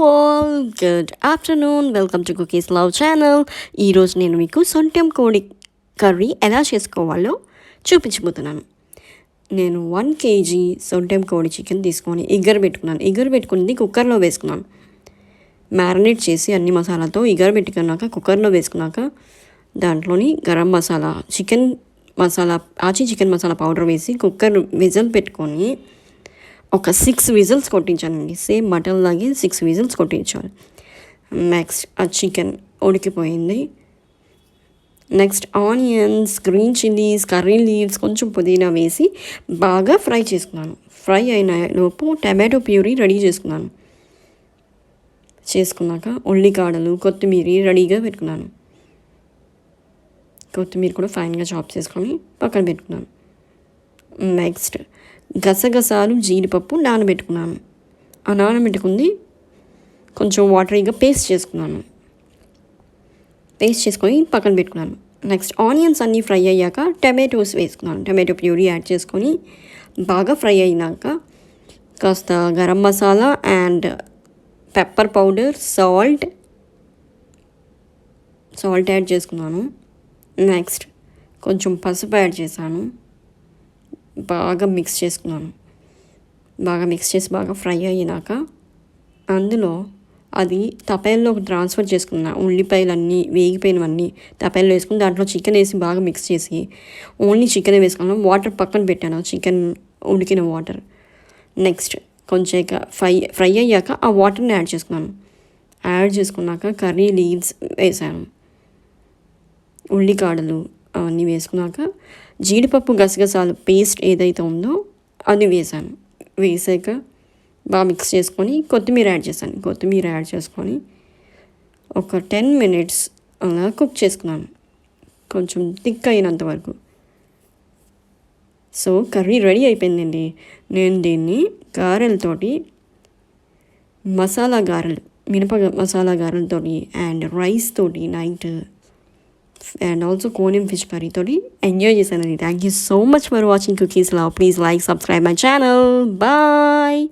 All good afternoon. Welcome to cookies love channel. ఈరోజు నేను మీకు సొంట్యం కోడి కర్రీ ఎలా చేసుకోవాలో చూపించబోతున్నాను. నేను 1 kg సొంట్యం కోడి చికెన్ తీసుకొని పెట్టుకున్నది కుక్కర్లో వేసుకున్నాను. మ్యారినేట్ చేసి అన్ని మసాలాతో పెట్టుకున్నాక కుక్కర్లో వేసుకున్నాక దాంట్లోని garam masala, chicken masala, chicken masala powder వేసి కుక్కర్ విజిల్ పెట్టుకొని ఒక 6 విజిల్స్ కొట్టించానండి. సేమ్ మటన్ లాగే 6 విజిల్స్ కొట్టించాలి. నెక్స్ట్ ఆ చికెన్ ఉడికిపోయింది. Next onions, green chillies, curry leaves, కొంచెం పుదీనా వేసి బాగా ఫ్రై చేసుకున్నాను. ఫ్రై అయిన లోపు టమాటో ప్యూరీ రెడీ చేసుకున్నాక ఉల్లికాడలు, కొత్తిమీర రెడీగా పెట్టుకున్నాను. కొత్తిమీర కూడా ఫైన్గా చాప్ చేసుకొని పక్కన పెట్టుకున్నాను. నెక్స్ట్ గసగసాలు, జీడిపప్పు నానబెట్టుకున్నాను. ఆ నానబెట్టుకుంది కొంచెం వాటరీగా పేస్ట్ చేసుకొని పక్కన పెట్టుకున్నాను. నెక్స్ట్ ఆనియన్స్ అన్నీ ఫ్రై అయ్యాక టమాటోస్ వేసుకున్నాను. టమాటో ప్యూరీ యాడ్ చేసుకొని బాగా ఫ్రై అయినాక కాస్త garam masala and pepper powder, salt add చేసుకున్నాను. నెక్స్ట్ కొంచెం పసుపు యాడ్ చేశాను. బాగా మిక్స్ చేసి బాగా ఫ్రై అయినాక అందులో అది తపేల్లోకి ట్రాన్స్ఫర్ చేసుకున్నా. ఉల్లిపాయలన్నీ వేగిపోయినవన్నీ తపేల్లో వేసుకుని దాంట్లో చికెన్ వేసి బాగా మిక్స్ చేసి ఓన్లీ చికెన్ వేసుకున్నాను. వాటర్ పక్కన పెట్టాను, చికెన్ ఉడికిన వాటర్. నెక్స్ట్ కొంచెం ఫ్రై అయ్యాక ఆ వాటర్ని యాడ్ చేసుకున్నాక కర్రీ లీవ్స్ వేసాను, ఉల్లికాడలు అవన్నీ వేసుకున్నాక జీడిపప్పు, గసగసాలు పేస్ట్ ఏదైతే ఉందో అది వేసాక బాగా మిక్స్ చేసుకొని కొత్తిమీర యాడ్ చేసుకొని ఒక 10 minutes అలా కుక్ చేసుకున్నాను, కొంచెం థిక్ అయినంత వరకు. సో కర్రీ రెడీ అయిపోయిందండి. నేను దీన్ని గారెలతోటి, మినప మసాలా గారెలతోటి అండ్ రైస్ తోటి night and also Korean fish curry todi enjoy చేశానండి. Thank you so much for watching Cookies Love. Please like, subscribe my channel. Bye.